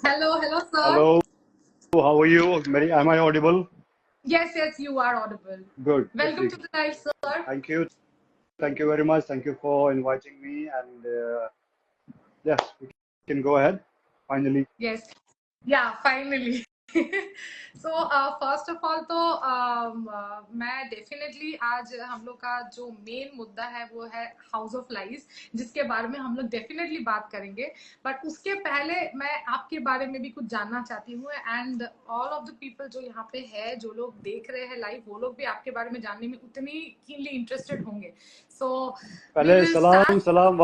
Hello, sir. Hello, how are you? Am I audible? Yes, you are audible. Good. Welcome to the night, sir. Thank you. Thank you very much. Thank you for inviting me. And yes, we can go ahead. Finally. Yes, yeah, finally. So first of all तो मैं definitely आज हम लोग का जो main मुद्दा है वो है हाउस ऑफ लाइज, जिसके बारे में हम लोग डेफिनेटली बात करेंगे। बट उसके पहले मैं आपके बारे में भी कुछ जानना चाहती हूँ, and all of the people जो यहाँ पे है, जो लोग देख रहे हैं लाइव, वो लोग भी आपके बारे में जानने में उतनी कीनली इंटरेस्टेड होंगे। सो वी पहले विल सलाम स्टार्ट। सलाम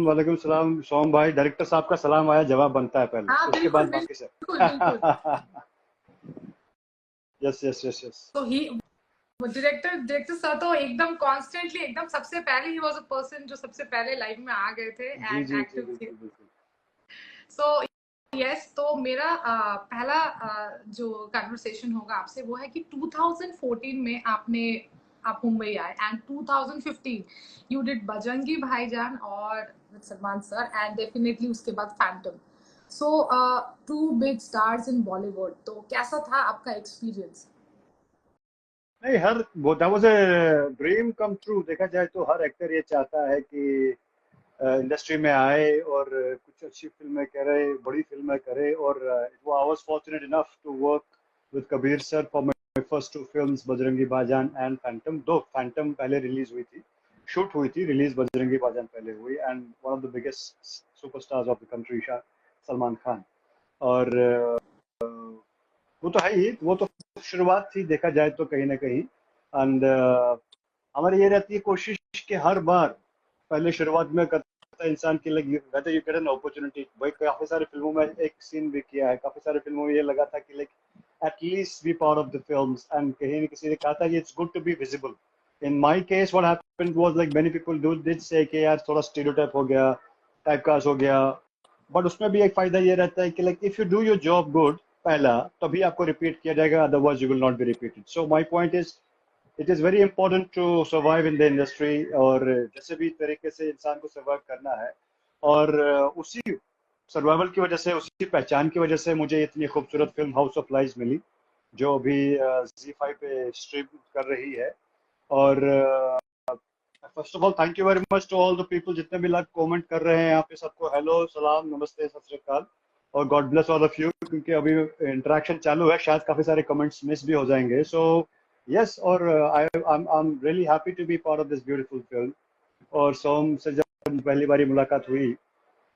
वालेकुम सलाम सोम भाई, डायरेक्टर साहब का सलाम आया, जवाब बनता है पहले, हाँ, उसके बिल्कुल बाद बाकी से। बिल्कुल बिल्कुल। यस। तो ही डायरेक्टर डायरेक्टर सर तो एकदम कॉन्स्टेंटली, एकदम सबसे पहले ही वाज अ पर्सन जो सबसे पहले लाइव में आ गए थे जी एंड जी जी, एक्टिव थे। बिल्कुल बिल्कुल। सो यस, तो मेरा पहला जो कन्वर्सेशन होगा आपसे वो है कि 2014 में आप मुंबई आए, and 2015 you did Bajrangi Bhaijaan और with Salman sir, and definitely उसके बाद Phantom. So two big stars in Bollywood, तो कैसा था आपका एक्सपीरियंस? नहीं, हर वो that was a dream come true. देखा जाए तो हर एक्टर ये चाहता है कि इंडस्ट्री में आए और कुछ अच्छी फिल्में करे, बड़ी फिल्में करे। और वो I was fortunate enough to work with Kabir sir for my first two films, Bajrangi Bhaijaan and Phantom. दो फैंटम पहले रिलीज हुई थी, शूट हुई थी, रिलीज बजरंगी भाईजान पहले हुई। And one of the biggest superstars of the country, Salman Khan. और वो तो है ही, वो तो शुरुआत थी देखा जाए तो कहीं ना कहीं। एंड हमारी ये रहती है कोशिश कि हर बार पहले शुरुआत में करता है इंसान की, लगी वैसे यू गेट एन अपॉर्चुनिटी। भाई काफी सारी फिल्मों में एक सीन भी किया है, काफी सारी फिल्मों में ये लगा था कि like at least be part of the films. And कहीं न किसी ने कहा था कि it's good to be visible. In my case what happened was like many people do did say कि यार थोड़ा स्टीरियोटाइप हो गया, टाइपकास्ट हो गया। बट उसमें भी एक फायदा ये रहता है कि like if you do your job good पहला, तभी आपको रिपीट किया जाएगा, otherwise you will not be repeated. So my point is it is very important to survive in the industry. और जैसे भी तरीके से इंसान को सर्वाइव करना है। और उसी सर्वाइवल की वजह से, उसी पहचान की वजह से मुझे इतनी खूबसूरत फिल्म हाउस ऑफ लाइज मिली, जो अभी Z5 पे स्ट्रीम कर रही है। और first of all thank you very much to all the people, जितने भी लोग कमेंट कर रहे हैं यहाँ पे, सबको हेलो, सलाम, नमस्ते, सत श्री अकाल, और God bless all of you. क्योंकि अभी इंटरेक्शन चालू है, शायद काफी सारे कमेंट्स मिस भी हो जाएंगे। सो यस, और I'm really happy to be part of this beautiful film। और सोम से जब पहली बारी मुलाकात हुई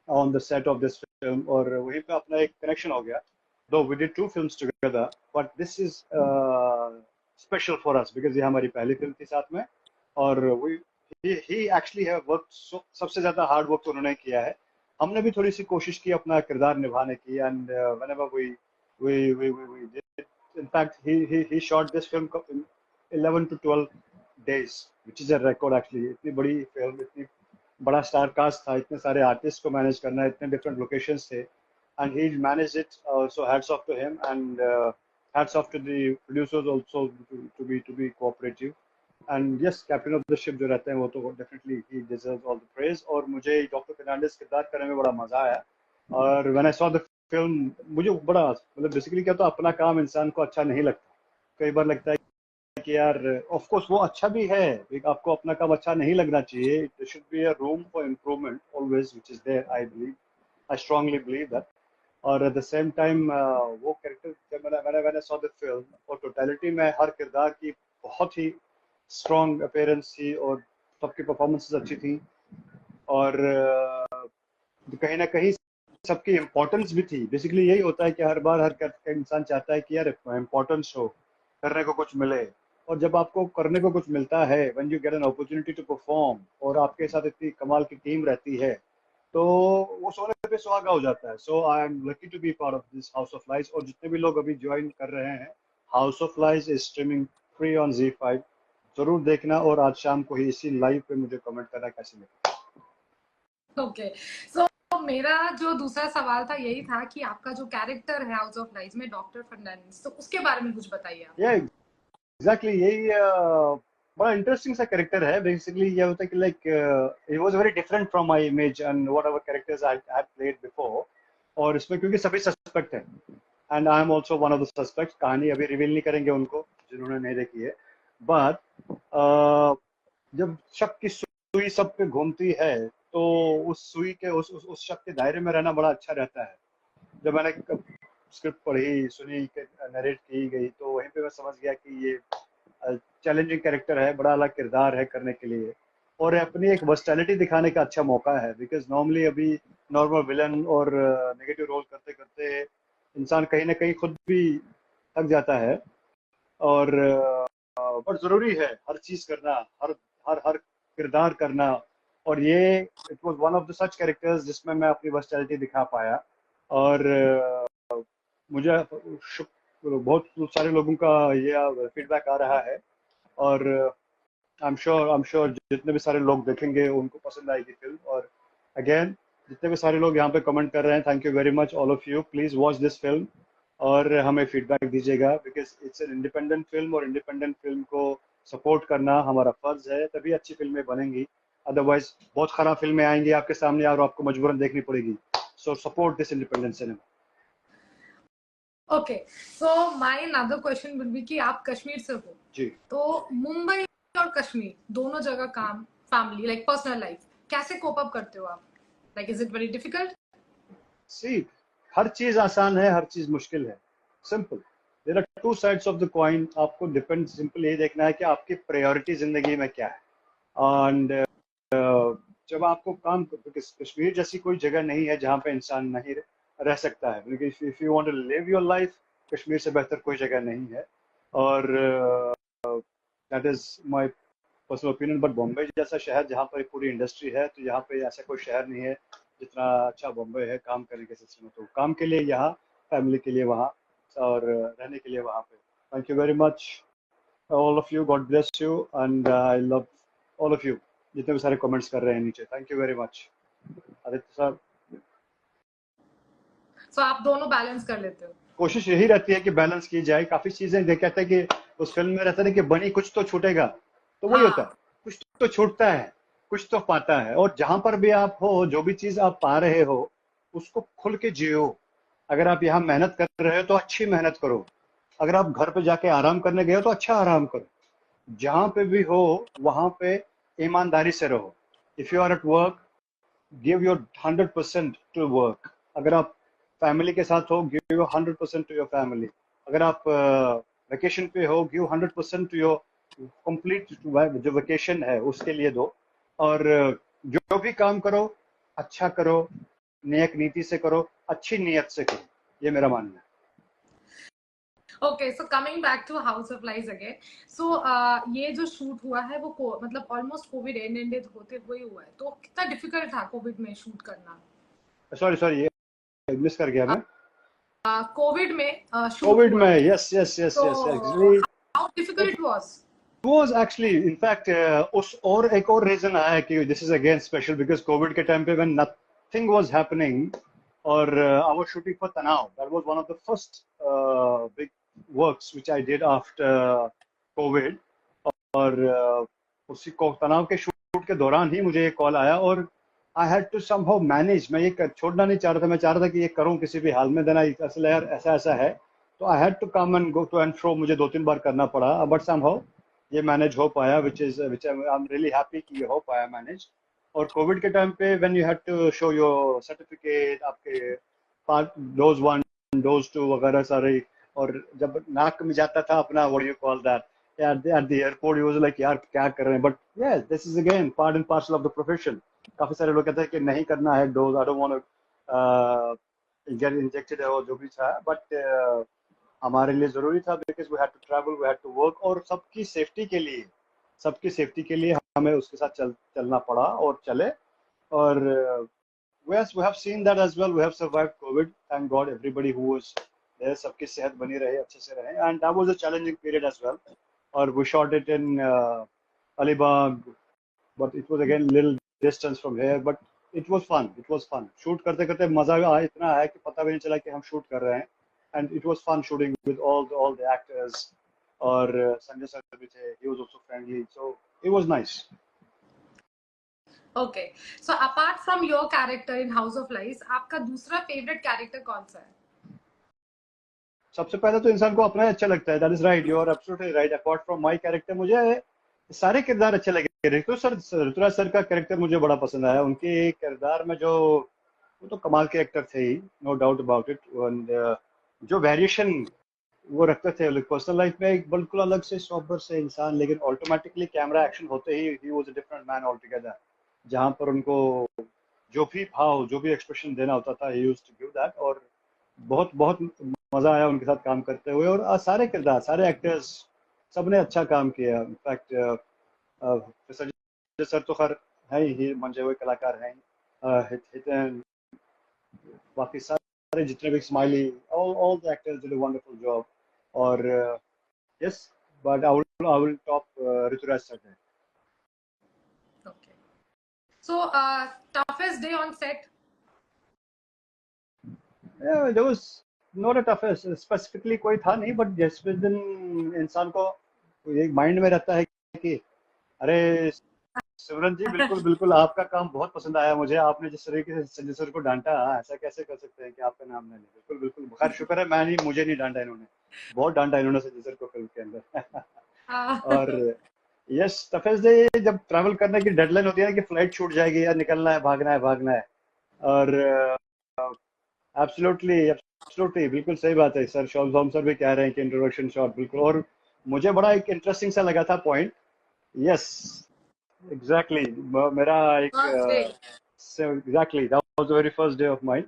on the set of this film, और वहीं पे अपना एक कनेक्शन हो गया। दो we did two films together, but this is special for us because ये हमारी पहली फिल्म थी साथ में। और we he actually have work, सबसे ज्यादा हार्ड वर्क तो उन्होंने किया है। हमने भी थोड़ी सी कोशिश की अपना किरदार निभाने की। And whenever we did, in fact he shot this film in 11 to 12 days, which is a record actually। इतनी बड़ी फिल्म, इतनी बड़ा स्टार कास्ट था, इतने सारे आर्टिस्ट को मैनेज करना, इतने डिफरेंट लोकेशंस थे, and he managed it. So hats off to him, and hats off to the producers also to be cooperative. And yes, captain of the ship जो रहते हैं वो तो definitely he deserves all the praise. और मुझे doctor Fernandes किरदार करने में बड़ा मजा आया। और when I saw the film, मुझे बड़ा मतलब बेसिकली क्या, तो अपना काम इंसान को अच्छा नहीं लगता। कई बार लगता है कि यार ऑफ कोर्स वो अच्छा भी है, एक आपको अपना काम अच्छा नहीं लगना चाहिए। There should be a room for improvement always, which is there, I believe, I strongly believe that. और एट द सेम टाइम वो कैरेक्टर जब मैंने सॉ द फिल्म, और टोटलिटी में हर किरदार की बहुत ही स्ट्रॉन्ग अपीयरेंस थी, और सबकी परफॉर्मेंसेस अच्छी थी। और कहीं ना कहीं सबकी इम्पोर्टेंस भी थी। बेसिकली यही होता है कि हर बार हर इंसान चाहता है कि यार इम्पोर्टेंस हो, करने को कुछ मिले। और जब आपको करने को कुछ मिलता है, when you get an opportunity to perform, और आपके साथ इतनी कमाल की टीम रहती है, तो वो सोने पे सुहागा हो जाता है। So I am lucky to be part of this House of Lies. और जितने भी लोग अभी ज्वाइन कर रहे हैं, House of Lies is streaming free on Z5, जरूर देखना। और आज शाम को ही इसी लाइव पे मुझे कमेंट करना कैसे लगा। ओके, सो मेरा जो दूसरा सवाल था यही था कि आपका जो कैरेक्टर है हाउस ऑफ लाइज में, डॉक्टर फर्नांडिस, तो उसके बारे में कुछ बताइए आप। ये एग्जैक्टली यही बड़ा इंटरेस्टिंग सा कैरेक्टर है। बेसिकली ये होता है कि like it was very different from my image and what ever characters I had played before. और इसमें क्योंकि सभी सस्पेक्ट हैं, and I am also one of the suspect. कहानी अभी रिवील नहीं करेंगे उनको जिन्होंने नहीं देखी है, बट जब शक की सुई सब पे घूमती है तो उस सुई के उस शक के दायरे में रहना बड़ा अच्छा रहता है। जब मैंने स्क्रिप्ट पढ़ी सुनी नरेट की गई तो वहीं पे मैं समझ गया कि ये चैलेंजिंग कैरेक्टर है, बड़ा अलग किरदार है करने के लिए, और अपनी एक वर्सटैलिटी दिखाने का अच्छा मौका है। बिकॉज नॉर्मली अभी नॉर्मल विलन और नेगेटिव रोल करते करते इंसान कहीं ना कहीं खुद भी थक जाता है, और बहुत जरूरी है हर चीज करना, हर हर हर किरदार करना। और ये it was one of the such characters जिसमें मैं अपनी वर्सटैलिटी दिखा पाया। और मुझे बहुत सारे लोगों का ये फीडबैक आ रहा है, और आई एम श्योर जितने भी सारे लोग देखेंगे उनको पसंद आएगी फिल्म। और अगेन जितने भी सारे लोग यहाँ पे कमेंट कर रहे हैं, thank you very much all of you. Please watch this film और हमें फीडबैक दीजिएगा, because it's an independent film, और इंडिपेंडेंट फिल्म को सपोर्ट करना हमारा फर्ज है, तभी अच्छी फिल्में बनेंगी। अदरवाइज बहुत खराब फिल्में आएंगी आपके सामने और आपको मजबूरन देखनी पड़ेगी। So support this independent cinema. Okay, so my another question will be कि आप कश्मीर से हो, जी। तो मुंबई और कश्मीर दोनों जगह काम, फैमिली, लाइक पर्सनल लाइफ, कैसे कोप अप करते हो आप? Like is it very difficult? See, हर चीज आसान है, हर चीज मुश्किल है, simple. There are two sides of the coin. आपको डिपेंड सिंपल ये देखना है कि आपकी प्रायोरिटी जिंदगी में क्या है। एंड जब आपको काम, कश्मीर जैसी कोई जगह नहीं है जहाँ पे इंसान नहीं रह सकता है। If you want to live your life, Kashmir से बेहतर कोई जगह नहीं है। और that is my personal opinion. But Bombay जैसा शहर जहाँ पर पूरी इंडस्ट्री है, तो यहाँ पे ऐसा कोई शहर नहीं है जितना अच्छा बॉम्बे है काम करने के सिलसिले में। तो काम के लिए यहाँ, फैमिली के लिए वहाँ, और रहने के लिए वहाँ पे। Thank you very much all of you, God bless you, and I love all of you जितने भी सारे कमेंट्स कर रहे हैं नीचे। Thank you very much Aditya साहब। सो आप दोनों बैलेंस कर लेते हो? कोशिश यही रहती है कि बैलेंस की जाए। काफी चीजें देख कहते हैं कि उस फिल्म में रहता है कि बनी कुछ तो छूटेगा, तो वही होता है, हाँ। कुछ तो छूटता है, कुछ तो पाता है। और जहां पर भी आप हो, जो भी चीज आप पा रहे हो, उसको खुल के जियो। अगर आप यहाँ मेहनत कर रहे हो तो अच्छी मेहनत करो। अगर आप घर पे जाके आराम करने गए हो तो अच्छा आराम करो। जहां पे भी हो वहां पे ईमानदारी से रहो। If you are at work, give your 100% to work. अगर आप फैमिली के साथ हो, give your 100% to your family. अगर आप वेकेशन पे हो, गिव 100% टू योर कंप्लीट जो वेकेशन है उसके लिए दो। और जो भी काम करो अच्छा करो, नेक नीति से करो, अच्छी नीयत से करो, ये मेरा मानना है। Okay, so coming back to House of Lies again, so ये जो शूट हुआ है वो मतलब ऑलमोस्ट कोविड एंडेड होते हुए हुआ है, तो कितना डिफिकल्ट था कोविड में शूट करना? सॉरी सॉरी, ये मिस कर गया मैं। कोविड में शूट कोविड हुआ में, है, यस यस यस तो yes, actually how difficult was? was actually in fact उस और एक और रीजन है कि this is again special because COVID के टाइम पे when nothing was happening, और I was shooting for Tanav. That was one of the first big works which I did after COVID. और उसी को तनाव के शूट के दौरान ही मुझे ये कॉल आया, और I had to somehow manage. मैं ये छोड़ना नहीं चाह रहा था, मैं चाह रहा था कि ये करूं किसी भी हाल में। देना असल यार ऐसा ऐसा है, तो I had to come and go to and fro. मुझे 2-3 बार करना पड़ा, बट समहाउ ये मैनेज हो पाया, विच आई एम रियली हैप्पी कि ये हो पाया मैनेज। और कोविड के टाइम पे when you had to show your certificate, आपके पार्ट डोज 1 डोज 2 वगैरह सारे, और जब नाक में जाता था अपना, what you call that, at the airport he was like यार क्या कर रहे हैं। But yes, this is again part and parcel of the profession. काफी सारे लोग कहते हैं कि नहीं करना है dose, I don't want to get injected और जो भी था, बट हमारे लिए जरूरी था because we had to travel, we had to work, और सबकी सेफ्टी के लिए हमें उसके साथ चलना पड़ा और चले। और yes, we have seen that as well. We have survived COVID. Thank God, everybody who was there, सबकी सेहत बनी रहे, अच्छे से रहे, and that was a challenging period as well. और we shot it in Alibag, but it was again little distance from here, but it was fun. It was fun. Shoot करते करते मजा आया, इतना आया कि पता भी नहीं चला कि हम shoot कर रहे हैं, and it was fun shooting with all the actors. और संजय सर भी थे, he was also friendly, so it was nice. Okay, so apart from your character in House of Lies, आपका दूसरा फेवरेट कैरेक्टर कौन सा है? सबसे पहले तो इंसान को अपना ही अच्छा लगता है, that is right, you are absolutely right. Apart from my character, मुझे सारे किरदार अच्छे लगे। ऋतुराज सर का कैरेक्टर मुझे बड़ा पसंद आया। उनके किरदार में जो, वो तो कमाल के एक्टर थे ही, no doubt about it. And जो वेरिएशन वो रखते थे पर्सनल लाइफ में, एक बिल्कुल अलग से सोबर से इंसान, लेकिन ऑटोमेटिकली कैमरा एक्शन होते he was a different man all together. जहाँ पर उनको जो भी भाव, जो भी एक्सप्रेशन देना होता था, he used to give that. और बहुत बहुत मजा आया उनके साथ काम करते हुए। और सारे किरदार, सारे एक्टर्स, सबने अच्छा काम किया। इनफैक्ट संजय सर तो खैर है ही, मंजे हुए कलाकार हैं। हितेन, बाकी सारे जितने भी, smiley, all the actors did a wonderful job. और yes, but I will top Rituraj sir है। Okay, so toughest day on set? Yeah, there was not a toughest, specifically कोई था नहीं, बट जिस दिन इंसान को ये माइंड में रहता है कि अरे सिमरन जी, बिल्कुल बिल्कुल आपका काम बहुत पसंद आया मुझे, आपने जिस तरीके से संजय सर को डांटा, ऐसा कैसे कर सकते हैं कि आपका नाम ना ले। बिल्कुल बिल्कुल, खैर शुक्र है मैं नहीं, मुझे नहीं डांटा इन्होंने, बहुत डांटा इन्होंने संजय सर को फिल्म के अंदर। और यस, टफेस्ट डे जब ट्रैवल करने की डेडलाइन होती है ना, कि फ्लाइट छूट जाएगी या निकलना है, भागना है, भागना है। और एब्सोल्युटली एब्सोल्युटली, बिल्कुल सही बात है सर। शॉल सर भी कह रहे हैं कि इंट्रोडक्शन शॉट बिल्कुल। और मुझे बड़ा एक इंटरेस्टिंग सा लगा था पॉइंट। यस, एग्जैक्टली, मेरा एक first day? Exactly that was the very first day of mine.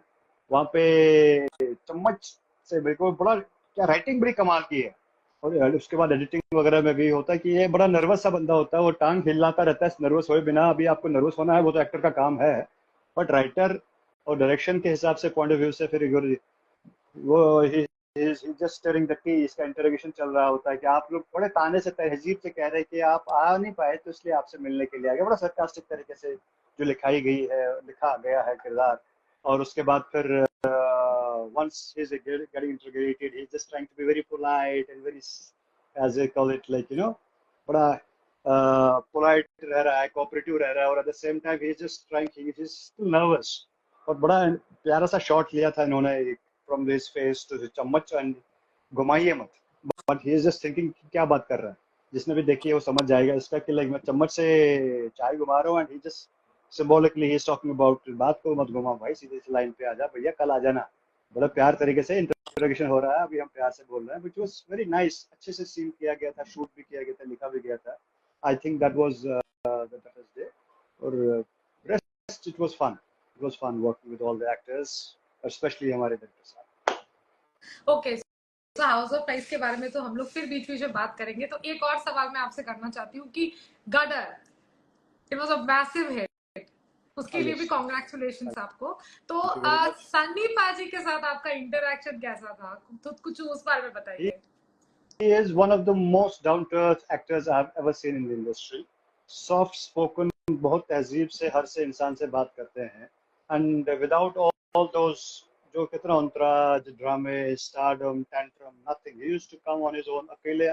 वहाँ पे चम्मच से बिल्कुल, बड़ा क्या राइटिंग बड़ी कमाल की है। और उसके बाद एडिटिंग वगैरह में भी होता है कि ये बड़ा नर्वस सा बंदा होता है, वो टांग हिलाता रहता है नर्वस हुए बिना। अभी आपको नर्वस होना है, वो तो एक्टर का काम है, बट राइटर और डायरेक्शन के हिसाब से, पॉइंट ऑफ व्यू से, फिर वो जस्ट स्टियरिंग द की, इसका इंटरोगेशन चल रहा होता है कि आप लोग बड़े ताने से, तहजीब से कह रहे हैं कि आप आ नहीं पाए, तो इसलिए आपसे मिलने के लिए आ गया। बड़ा सरकास्टिक तरीके से जो लिखाई गई है, लिखा गया है किरदार। और उसके बाद फिर once he's getting interrogated, he's just trying to be very polite and very, as they call it, like, बड़ा पोलाइट रह रहा है, कोऑपरेटिव रह रहा है, और at the same time he is just trying, he is still nervous. और बड़ा प्यारा सा शॉट लिया था इन्होंने, फ्रॉम दिस फेस टू चम्मच, एंड घुमाइए मत, but he is just thinking क्या बात कर रहा है। जिसने भी देखी है वो समझ जाएगा इसका, कि लाइक मैं चम्मच से चाय घुमा रहा हूँ, and he just symbolically he is talking about, बात को मत घुमा भाई, सीधे से लाइन पे आ जा भैया, कल आ जाना। बड़ा प्यार तरीके से इंटरोगेशन हो रहा है, अभी हम प्यार से बोल रहे हैं, विच वाज वेरी नाइस। अच्छे से सीन किया गया था, शूट भी किया गया था, लिखा भी गया था। I think that was the toughest day. और rest it was fun, it was fun working with all the actors, especially हमारे डायरेक्टर साहब। ओके, सो हाउस ऑफ लाइस के बारे में तो हम लोग फिर बीच बीच में बात करेंगे। तो एक और सवाल मैं आपसे करना चाहती हूँ कि Gadar, it was a massive hit, उसके लिए भी Yes, कॉन्ग्रेचुलेशन आपको। तो thank you very much. Sunny पाजी के साथ आपका इंटरेक्शन कैसा था? तो कुछ उस बारे में he, बताइए। he is one of the most down to earth actors I have ever seen in the industry. Soft spoken, बहुत तहजीब से हर से इंसान से बात करते हैं, and without all those जो कितना अंतराज ड्रामे, stardom, tantrum, nothing. He used to come on his own अकेले।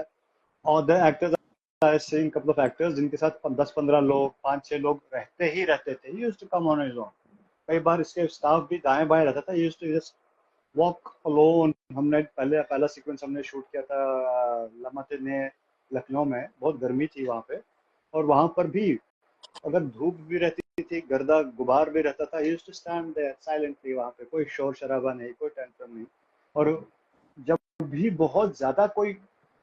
और the actors, I seen couple of actors जिनके साथ 10-15 लोग, 5-6 लोग रहते ही रहते थे। He used to come on his own. कई बार इसके स्टाफ भी दाएं बाएं रहता था, he used to just walk alone. हमने पहला सीक्वेंस हमने शूट किया था लमते ने, लखनऊ में, बहुत गर्मी थी वहाँ पे। और वहाँ पर भी अगर धूप भी रहती थी, गर्दा गुबार भी रहता था, he used to stand there silently. वहाँ पे कोई शोर शराबा नहीं, कोई टेंशन नहीं। और जब भी बहुत ज्यादा कोई,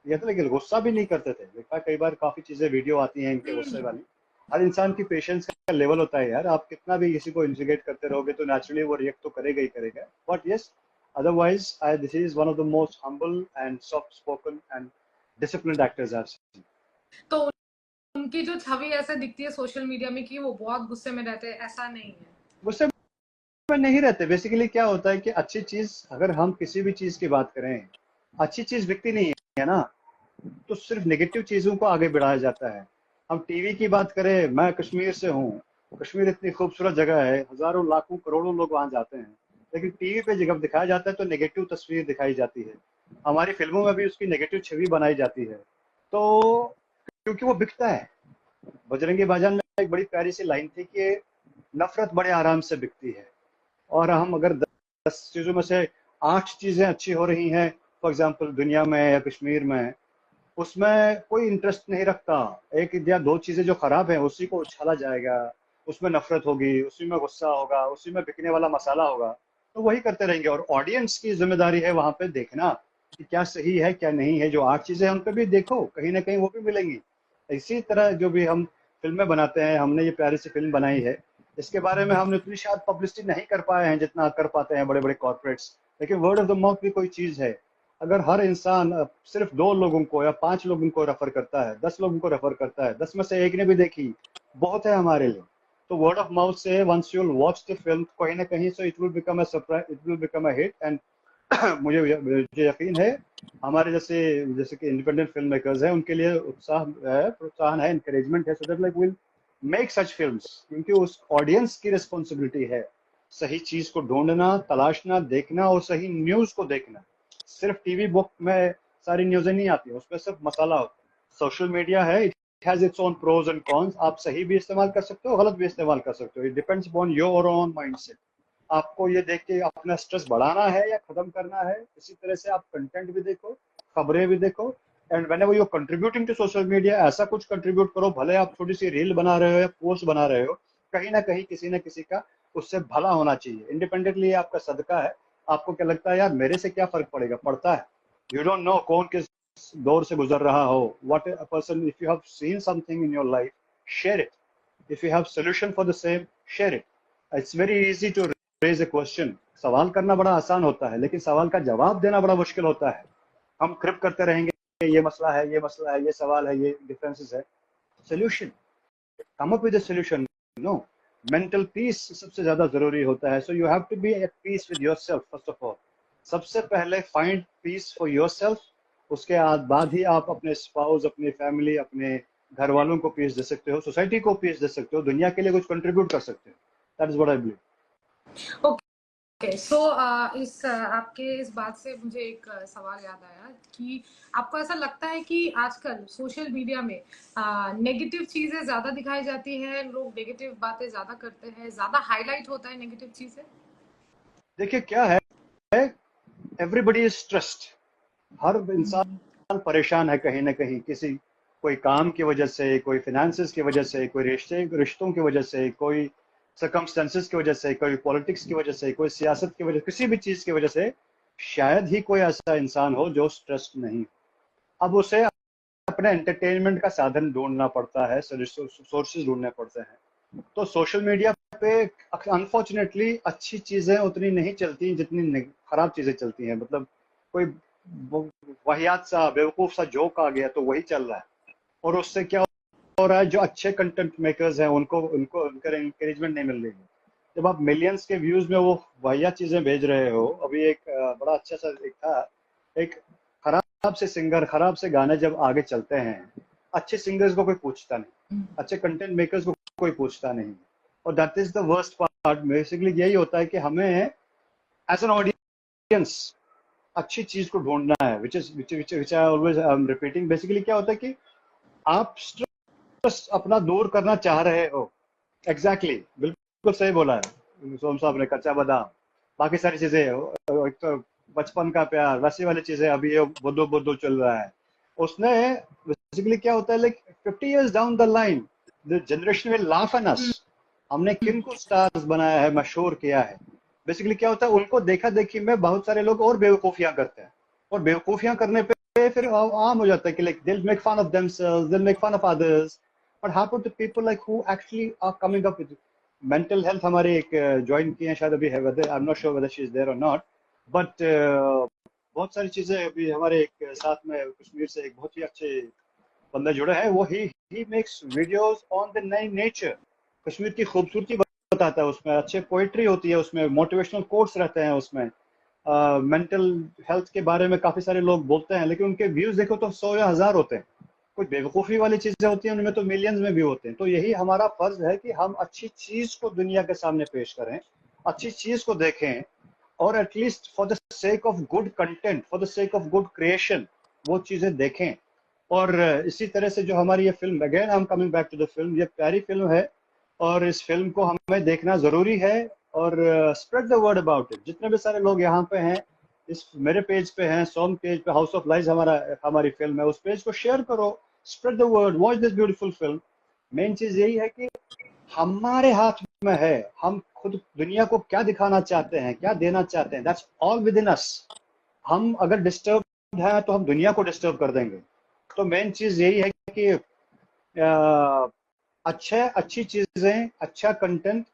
ये तो लेकिन गुस्सा भी नहीं करते थे। देखा कई बार काफी चीजें वीडियो आती हैं इनके गुस्से वाली। हर इंसान की पेशेंस का लेवल होता है यार, आप कितना भी किसी को इंसिगेट करते रहोगे तो नेचुरली वो रिएक्ट तो करेगा ही करेगा। But yes, otherwise this is one of the most humble and soft spoken and disciplined actors I've seen. तो उनकी जो छवि ऐसे दिखती है सोशल मीडिया में कि वो बहुत गुस्से में रहते हैं, ऐसा नहीं है। गुस्से में नहीं रहते। बेसिकली क्या होता है कि अच्छी चीज, अगर हम किसी भी चीज की बात करें, अच्छी चीज बिकती नहीं है ना, तो सिर्फ नेगेटिव चीजों को आगे बढ़ाया जाता है। हम टीवी की बात करें, मैं कश्मीर से हूँ, कश्मीर इतनी खूबसूरत जगह है, हजारों लाखों करोड़ों लोग वहां जाते हैं, लेकिन टीवी पे जब दिखाया जाता है तो नेगेटिव तस्वीर दिखाई जाती है। हमारी फिल्मों में भी उसकी नेगेटिव छवि बनाई जाती है। तो क्योंकि वो बिकता है। बजरंगी भाईजान एक बड़ी प्यारी सी लाइन थी कि नफरत बड़े आराम से बिकती है। और हम अगर 10 चीजों में से 8 चीजें अच्छी हो रही हैं, फॉर एग्जाम्पल दुनिया में या कश्मीर में, उसमें कोई इंटरेस्ट नहीं रखता। एक या दो चीजें जो खराब है उसी को उछाला जाएगा, उसमें नफरत होगी, उसी में गुस्सा होगा, उसी में बिकने वाला मसाला होगा, तो वही करते रहेंगे। और ऑडियंस की जिम्मेदारी है वहां पे देखना कि क्या सही है क्या नहीं है। जो 8 चीजें हैं उन पे भी देखो, कहीं ना कहीं वो भी मिलेंगी। इसी तरह जो भी हम फिल्में बनाते हैं, हमने ये प्यारी सी फिल्म बनाई है, इसके बारे में हमने उतनी शायद पब्लिसिटी नहीं कर पाए हैं जितना कर पाते हैं बड़े बड़े कॉर्पोरेट्स, लेकिन वर्ड ऑफ द माउथ भी कोई चीज है। अगर हर इंसान सिर्फ 2 लोगों को या 5 लोगों को रेफर करता है, 10 लोगों को रेफर करता है, 10 में से एक ने भी देखी, बहुत है हमारे लिए। तो वर्ड ऑफ माउथ से once you will watch the film, कहीं ना कहीं so it will become a surprise, it will become a hit. And मुझे यकीन है हमारे जैसे जैसे कि इंडिपेंडेंट फिल्म मेकर्स हैं उनके लिए उत्साह है, प्रोत्साहन है, इंकरेजमेंट है, so that like will make such films. क्योंकि उस ऑडियंस की रिस्पॉन्सिबिलिटी है सही चीज को ढूंढना, तलाशना, देखना और सही न्यूज को देखना। सिर्फ टीवी बुक में सारी न्यूज़ें नहीं आती, उसमें सिर्फ मसाला होता है। सोशल मीडिया है, it has its own pros and cons. आप सही भी इस्तेमाल कर सकते हो, गलत भी इस्तेमाल कर सकते हो। It depends upon your own mindset. आपको ये देख के अपना स्ट्रेस बढ़ाना है या खत्म करना है। इसी तरह से आप कंटेंट भी देखो, खबरें भी देखो। And whenever you contributing to social media, ऐसा कुछ कंट्रीब्यूट करो, भले आप छोटी सी रील बना रहे हो या पोस्ट बना रहे हो, कहीं ना कहीं किसी न किसी का उससे भला होना चाहिए। इंडिपेंडेंटली आपका सदका है। आपको क्या लगता है यार मेरे से क्या फर्क पड़ेगा, पड़ता है। यू डोंट नो कौन किस दौर से गुजर रहा हो। What a person, if you have seen something in your life, share it. If you have solution for the same, share it. It's very easy to raise a question. सवाल करना बड़ा आसान होता है, लेकिन सवाल का जवाब देना बड़ा मुश्किल होता है। हम क्रिप करते रहेंगे, ये मसला है, ये मसला है, ये सवाल है, ये डिफरेंसेस है। Solution, come up with a solution. No, mental peace सबसे ज्यादा जरूरी होता है। So you have to be at peace with yourself first of all. सबसे पहले फाइंड पीस फॉर योरसेल्फ। उसके बाद ही आप अपने स्पाउस, अपनी फैमिली, अपने घर वालों को पीस दे सकते हो, सोसाइटी को पीस दे सकते हो, दुनिया के लिए कुछ कंट्रीब्यूट कर सकते हो। That is what I believe. Okay, so आपके इस बात से मुझे एक सवाल याद आया कि आपको ऐसा लगता है कि आजकल सोशल मीडिया में नेगेटिव चीजें ज्यादा दिखाई जाती है, लोग नेगेटिव बातें ज्यादा करते हैं, ज्यादा हाईलाइट होता है नेगेटिव चीजें? देखिए क्या है, एवरीबडी इज स्ट्रेस्ड। हर इंसान परेशान है कहीं ना कहीं, किसी कोई काम की वजह से, कोई फाइनेंसिस की वजह से, कोई रिश्तों की वजह से, कोई सर्कमस्टेंसेस की वजह से, कोई पॉलिटिक्स की वजह से, कोई सियासत की वजह से, किसी भी चीज की वजह से शायद ही कोई ऐसा इंसान हो जो स्ट्रेस्ड नहीं। अब उसे अपने एंटरटेनमेंट का साधन ढूंढना पड़ता है, सोर्सेज ढूंढने पड़ते हैं। तो सोशल मीडिया पे अनफॉर्चुनेटली अच्छी चीजें उतनी नहीं चलती जितनी खराब चीजें चलती हैं। मतलब कोई वाहियात सा, बेवकूफ सा जोक आ गया तो वही चल रहा है। और उससे क्या हो रहा है, जो अच्छे कंटेंट मेकर्स हैं उनको उनको उनका इंकरेजमेंट नहीं मिल रही है। जब आप मिलियंस के व्यूज में वो वाहियात चीजें भेज रहे हो। अभी एक बड़ा अच्छा सा एक था, एक खराब से सिंगर, खराब से गाने जब आगे चलते हैं, अच्छे सिंगर्स को कोई पूछता नहीं, अच्छे कंटेंट मेकर्स को कोई पूछता नहीं। और that is the worst part. Basically यही होता है कि हमें एज एन ऑडियंस अच्छी चीज को ढूंढना है, which I always I am repeating. Basically क्या होता है कि आप स्ट्रेस अपना दूर करना चाह रहे हो। एग्जैक्टली बिल्कुल सही बोला है सोम साहब ने, कच्चा बादाम, बाकी सारी चीजें, एक तो बचपन का प्यार, वैसी वाली चीजें, अभी ये बुद्धू बुद्धू चल रहा है। उसने बेसिकली क्या होता है, like 50 years down the line the generation will laugh at us. हमने किन को स्टार्स बनाया है, मशहूर किया है। बेसिकली क्या होता है, उनको देखा देखी में बहुत सारे लोग और बेवकूफियां करते हैं। और बेवकूफियां करने पे फिर आम हो जाता है कि like they make fun of themselves, they make fun of others. But how about the people like who actually are coming up with mental health. हमारे एक ज्वाइन किए हैं शायद अभी है, I am not sure whether she is there और not. But बहुत सारी चीजें अभी हमारे एक साथ में कश्मीर से एक बहुत ही अच्छे बंदा जुड़े हैं। वो he makes videos on the nature, Kashmir की खूबसूरती बताता है। उसमें अच्छे पोइट्री होती है, उसमें मोटिवेशनल कोट्स रहते हैं, उसमें मेंटल हेल्थ के बारे में काफी सारे लोग बोलते हैं। लेकिन उनके व्यूज देखो तो 100 या 1000 होते हैं। कोई बेवकूफी वाली चीजें होती हैं उनमें तो मिलियंस में भी होते हैं। तो यही हमारा फर्ज है कि हम अच्छी चीज को दुनिया के सामने पेश करें, अच्छी चीज को देखें, और at least for the sake of good content, for the sake of good creation वो चीजें देखें। और इसी तरह से जो हमारी ये film, again I am coming back to the film, ये प्यारी फिल्म है। और इस फिल्म को हमें देखना जरूरी है, और spread the word about it. जितने भी सारे लोग यहाँ पे हैं, इस मेरे पेज पे हैं, सोम पेज पे, हाउस ऑफ लाइज हमारा हमारी फिल्म है, उस पेज को शेयर करो, spread the word, watch this beautiful film. Main चीज यही है कि हमारे हाथ में है, हम खुद दुनिया को क्या दिखाना चाहते हैं, क्या देना चाहते हैं, दैट्स ऑल विद इन अस। हम अगर डिस्टर्ब है तो हम दुनिया को डिस्टर्ब कर देंगे। तो मेन चीज यही है कि अच्छी चीजें, अच्छा कंटेंट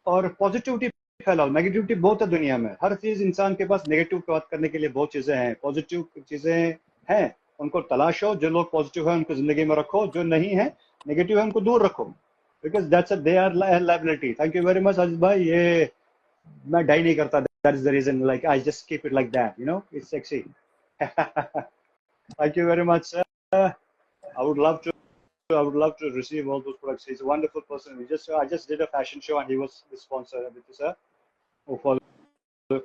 और पॉजिटिविटी फैलाओ। नेगेटिविटी बहुत है दुनिया में, हर चीज इंसान के पास नेगेटिव बात करने के लिए बहुत चीजें हैं, पॉजिटिव चीजें हैं, उनको तलाशो। जो लोग पॉजिटिव है उनको जिंदगी में रखो, जो नहीं है नेगेटिव है उनको दूर रखो, because that's they are liability. Thank you very much Ajit भाई, ये मैं डाई नहीं करता, that is the reason, like I just keep it like that, you know, it's sexy. Thank you very much sir, I would love to I would love to receive all those products. He's a wonderful person. I just did a fashion show and he was the sponsor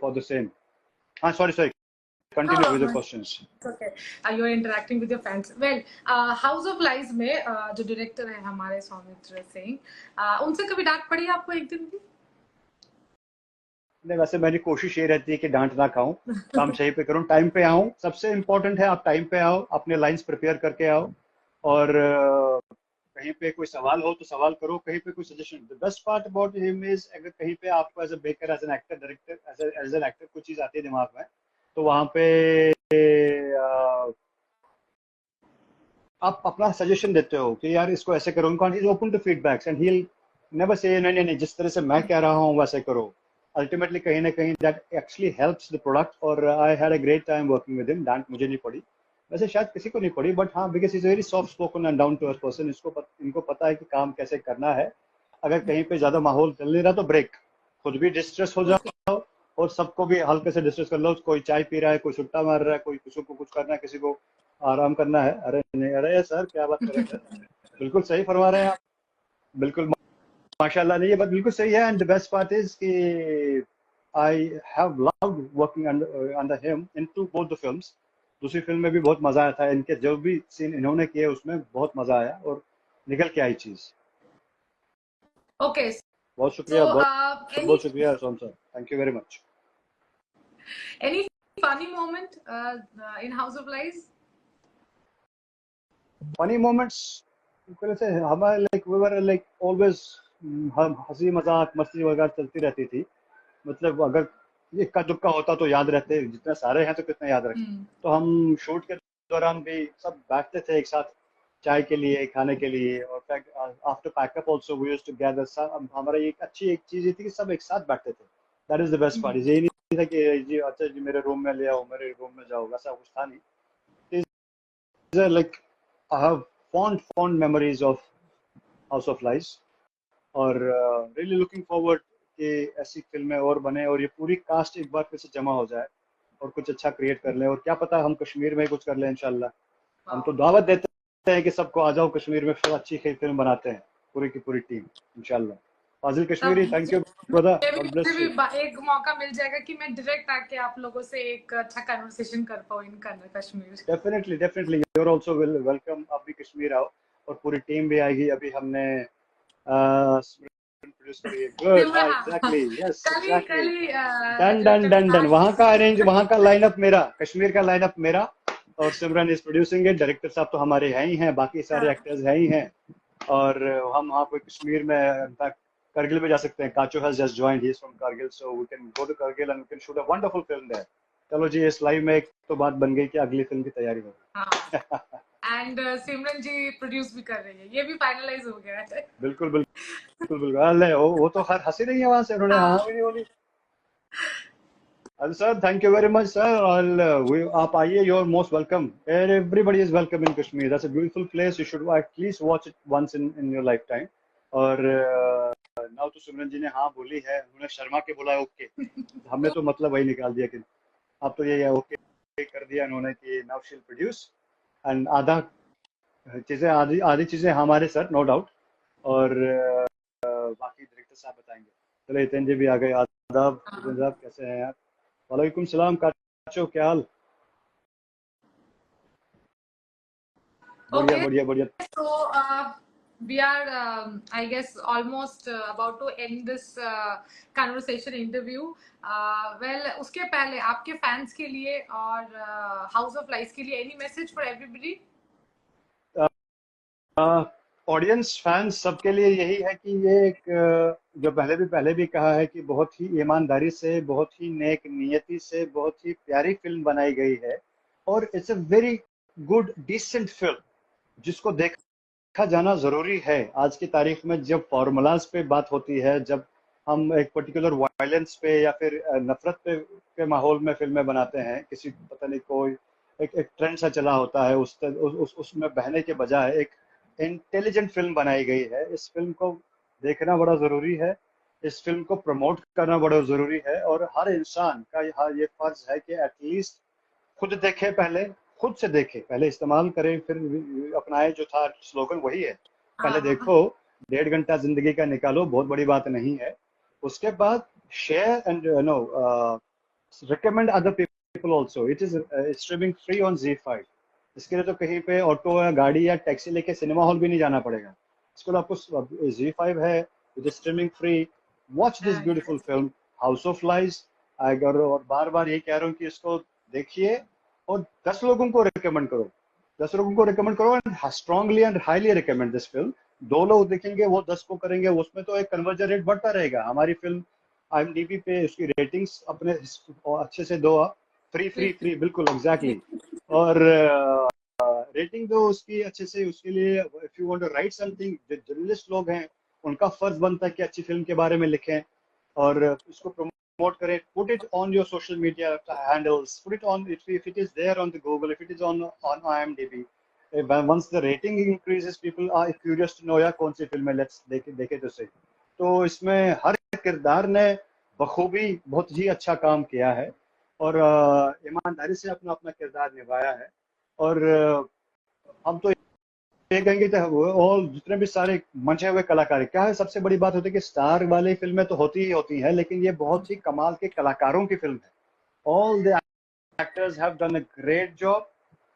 for the same. Ah, sorry. Continue with the हाँ, questions. okay. You are interacting with your fans. Well, house of lies में जो director है हमारे सौमित्र सिंह, उनसे कभी डांट पड़ी आपको एक दिन भी? नहीं, वैसे मेरी कोशिश ये रहती है कि डांट ना खाऊं, काम सही पे करूं, टाइम पे आऊं। सबसे इम्पोर्टेंट है आप टाइम पे आओ, अपने लाइंस प्रिपेयर करके आओ, और कहीं पे कोई सवाल हो तो सवाल करो, कहीं पे कोई suggestion. The best part about him is, अगर कहीं पे आपको as a baker, as an actor, director, as an actor कोई चीज आती है दिमाग में, तो वहां पे आप अपना सजेशन देते हो कि यार इसको ऐसे करो, उनको is open to feedbacks and he never say नहीं, जिस तरह से मैं कह रहा हूँ वैसे करो। अल्टीमेटली कहीं ना कहीं that actually helps the product, और I had a great time working with him. डांट मुझे नहीं पड़ी, वैसे शायद किसी को नहीं पड़ी, बट हाँ, because is very soft spoken and down to earth person. इनको पता है कि काम कैसे करना है। अगर कहीं पे ज्यादा माहौल चल नहीं रहा तो ब्रेक, खुद भी डिस्ट्रेस हो ओके। जाओ और सबको भी हल्के से डिस्ट्रेस कर लो। कोई चाय पी रहा है, कोई सुट्टा मार रहा है, कोई किसी को कुछ करना है, किसी को आराम करना है। अरे नहीं, अरे सर क्या बात कर रहे हैं सर, बिल्कुल सही फरमा रहे हैं आप, बिल्कुल माशाल्लाह। नहीं, ये बात बिल्कुल सही है। And the best part is कि I have loved working under him in two both the films. दूसरी फिल्म में भी बहुत मजा आया था, इनके जो भी सीन इन्होंने किए उसमें बहुत मजा आया और निकल के आई चीज। ओके। बहुत सो शुक्रिया, बहुत एनी बहुत शुक्रिया Som sir, thank you very much. Any funny moment in House of Lies? Funny moments से हमारे like we were like always, हम हंसी मजाक मस्ती वगैरह चलती रहती थी। मतलब अगर इक्का दुक्का होता तो याद रहते, जितने सारे हैं तो कितने याद रखें। तो हम शूट के दौरान भी सब बैठते थे एक साथ चाय के लिए, खाने के लिए, और after pack up also we used to gather. सब हमारा एक चीज ये थी कि सब एक साथ बैठते थे। That is the best part. यही नहीं था कि जी अच्छा जी मेरे रूम में ले आओ, मेरे रूम में जाओ, वैसा कुछ था नहीं। Like I have fond memories of House of Lies, और रियली लुकिंग फॉरवर्ड कि ऐसी फिल्में और बने और ये पूरी कास्ट एक बार फिर से जमा हो जाए और कुछ अच्छा क्रिएट कर लें, और क्या पता हम कश्मीर में ही कुछ कर लें इंशाल्लाह। हम तो दावत देते हैं कि सबको आ जाओ कश्मीर में, फिर अच्छी फिल्म बनाते हैं पूरी की पूरी टीम इंशाल्लाह। फाजिल तब Kashmiri, thank you brother, God मुझे ब्लेस भी यू। एक मौका मिल जाएगा कि मैं डायरेक्ट आके आप लोगों से एक अच्छा कन्वर्सेशन कर पाऊँ in Kashmir. Definitely definitely, you're also welcome. आप भी कश्मीर आओ और पूरी टीम भी आएगी। अभी हमने प्रोड्यूस करी है। गुड, हाँ हाँ, एग्जैक्टली, यस कल एग्जैक्टली। ही डन डन डन डन, वहां का अरेंज, वहां का लाइनअप मेरा, कश्मीर का लाइनअप मेरा, और सिमरन इज प्रोड्यूसिंग है। डायरेक्टर साहब तो हमारे हैं ही हैं, बाकी सारे एक्टर्स हैं ही हैं। और हम वहाँ पे कश्मीर में इनफैक्ट करगिल में जा सकते हैं। Kacho has just joined, he is from Kargil, so we can go to Kargil and we can shoot a wonderful film there. चलो जी, इस लाइव में एक तो बात बन गई कि अगली फिल्म की तैयारी होगी। एंड सिमरन जी प्रोड्यूस भी कर रही है, ये भी फाइनलाइज हो गया है। बिल्कुल बिल्कुल बिल्कुल। अरे वो तो खैर हंसी नहीं है वहां से, उन्होंने हाँ भी नहीं बोली। Sir thank you very much sir, और आप आइए, you are most welcome. Everybody is welcome in Kashmir, that's a beautiful place, you should at least watch it once in your life time. और नाउ तो सिमरन जी ने हाँ बोली है, उन्होंने शर्मा के बोला है ओके, हमने तो मतलब वही निकाल दिया कि अब तो ये ओके कर दिया उन्होंने कि now she will produce. And आधी आधी चीजें हमारे सर, नो डाउट। और बाकी डायरेक्टर साहब बताएंगे। चलो हितेन जी भी आ गए, आदाब हितेन साहब, कैसे हैं आप? वालेकुम सलाम काचो, क्या हाल? बढ़िया ओके। बढ़िया बढ़िया। तो we are I guess almost about to end this conversation interview. Well, उसके पहले आपके फैंस के लिए और हाउस ऑफ लाइफ के लिए any message for everybody? Audience fans सबके लिए यही है कि ये एक जो पहले भी कहा है कि बहुत ही ईमानदारी से, बहुत ही नेक नियति से, बहुत ही प्यारी फिल्म बनाई गई है और it's a very good decent film जिसको देखा जाना जरूरी है। आज की तारीख में जब फॉर्मूलाज पे बात होती है, जब हम एक पर्टिकुलर वायलेंस पे या फिर नफरत पे के माहौल में फिल्में बनाते हैं, किसी पता नहीं कोई एक ट्रेंड सा चला होता है, उसमें बहने के बजाय एक इंटेलिजेंट फिल्म बनाई गई है। इस फिल्म को देखना बड़ा जरूरी है, इस फिल्म को प्रमोट करना बड़ा जरूरी है और हर इंसान का ये फर्ज है कि एटलीस्ट खुद देखे, पहले खुद से देखे, पहले इस्तेमाल करे फिर अपनाए। जो था स्लोगन वही है, पहले देखो, 1.5 घंटा जिंदगी का निकालो, बहुत बड़ी बात नहीं है। उसके बाद share and recommend other people also. It is streaming free on ZEE5। इसके लिए तो कहीं पे ऑटो या गाड़ी या टैक्सी लेके सिनेमा हॉल भी नहीं जाना पड़ेगा। इसके लिए आपको ZEE5 है, it is streaming free. Watch this beautiful film House of lies. अगर और बार बार ये कह रहा हूँ कि इसको देखिए और 10 लोगों को रिकमेंड करो, 10 लोगों को रिकमेंड करो and strongly and highly recommend this film. 2 लोग देखेंगे, वो 10 को करेंगे, उसमें तो एक कन्वर्जन रेट बढ़ता रहेगा। हमारी फिल्म IMDb पे उसकी रेटिंग्स अपने अच्छे से दो, फ्री फ्री फ्री, बिल्कुल एग्जैक्टली। और रेटिंग दो उसकी अच्छे से। उसके लिए if you want to write something, जो जर्नलिस्ट लोग हैं उनका फर्ज बनता है कि अच्छी फिल्म के बारे में लिखें और उसको प्रमोट करें। Put it on your social media handles, put it on, if it is there on the Google, if it is on IMDb, once the rating increases, people are curious to know यार कौन सी film है, let's देखे तो सही। तो इसमें हर किरदार ने बखूबी बहुत ही अच्छा काम किया है और ईमानदारी से अपना अपना किरदार निभाया है। और हम तो ये कहेंगे और जितने भी सारे मंचे हुए कलाकार, क्या है सबसे बड़ी बात होती है कि स्टार वाली फिल्में तो होती ही होती हैं, लेकिन ये बहुत ही कमाल के कलाकारों की फिल्म है। All the actors have done a great job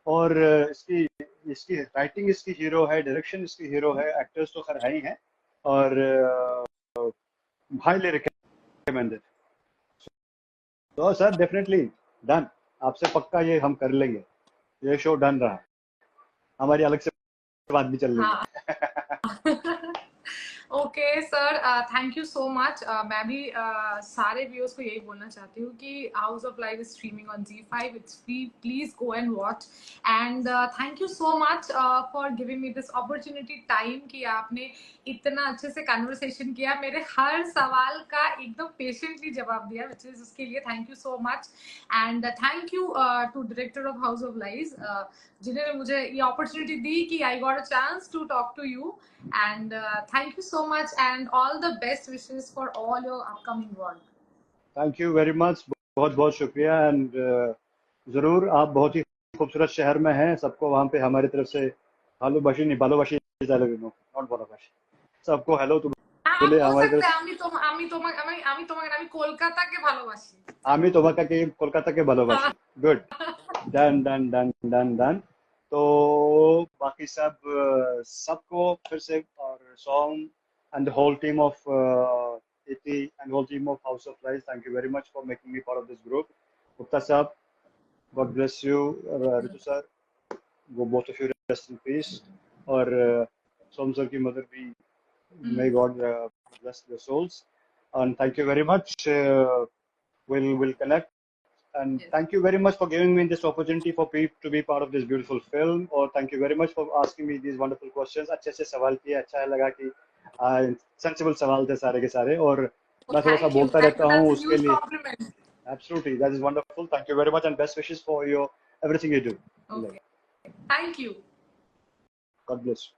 और इसकी इसकी राइटिंग इसकी हीरो है, डायरेक्शन इसकी हीरो है, एक्टर्स तो खैर है ही हैं और हाईली रिकमेंडेड। तो सर डेफिनेटली डन, आपसे पक्का ये हम कर लेंगे, ये शो डन रहा, हमारी अलग से बात भी चल रही है। Okay sir, thank you so much. मैं भी सारे व्यूअर्स को यही बोलना चाहती हूँ कि house of life is streaming on ZEE5, it's free, please go and watch. And thank you so much for giving me this opportunity time कि आपने इतना अच्छे से कन्वर्सेशन किया, मेरे हर सवाल का एकदम पेशेंटली जवाब दिया, विच इज उसके लिए thank you so much. And thank you to director of House of Lies जिन्होंने मुझे ये अपॉर्चुनिटी दी कि I got a chance to talk to you. And thank you so much and all the best wishes for all your upcoming work. Thank you very much, बहुत बहुत शुक्रिया। And जरूर, आप बहुत ही खूबसूरत शहर में हैं, सबको वहाँ पे हमारी तरफ से भालोबाशी, नहीं भालोबाशी, नॉट भालोबाशी, सबको हेलो तो बोले हमारी तरफ। আমি কলকাতাকে ভালোবাসি। আমি তোমাকে কলকাতাকে ভালোবাসি। Good, done done done done done. तो बाकी सबको फिर से, और song and the whole team of ET and whole team of House of Lies, thank you very much for making me part of this group. Gupta sahab, God bless you. Ritu sir, both of you rest in peace. और सोम sir की mother भी, may God bless their souls. And thank you very much. We'll connect. And thank you very much for giving me this opportunity to be part of this beautiful film. और thank you very much for asking me these wonderful questions. अच्छे से सवाल किए, अच्छा लगा कि sensible सवाल थे सारे के सारे, और मैं थोड़ा सा बोलता रहता हूँ उसके लिए। Absolutely, that is wonderful. Thank you very much and best wishes for your everything you do. Okay. Thank you. God bless you.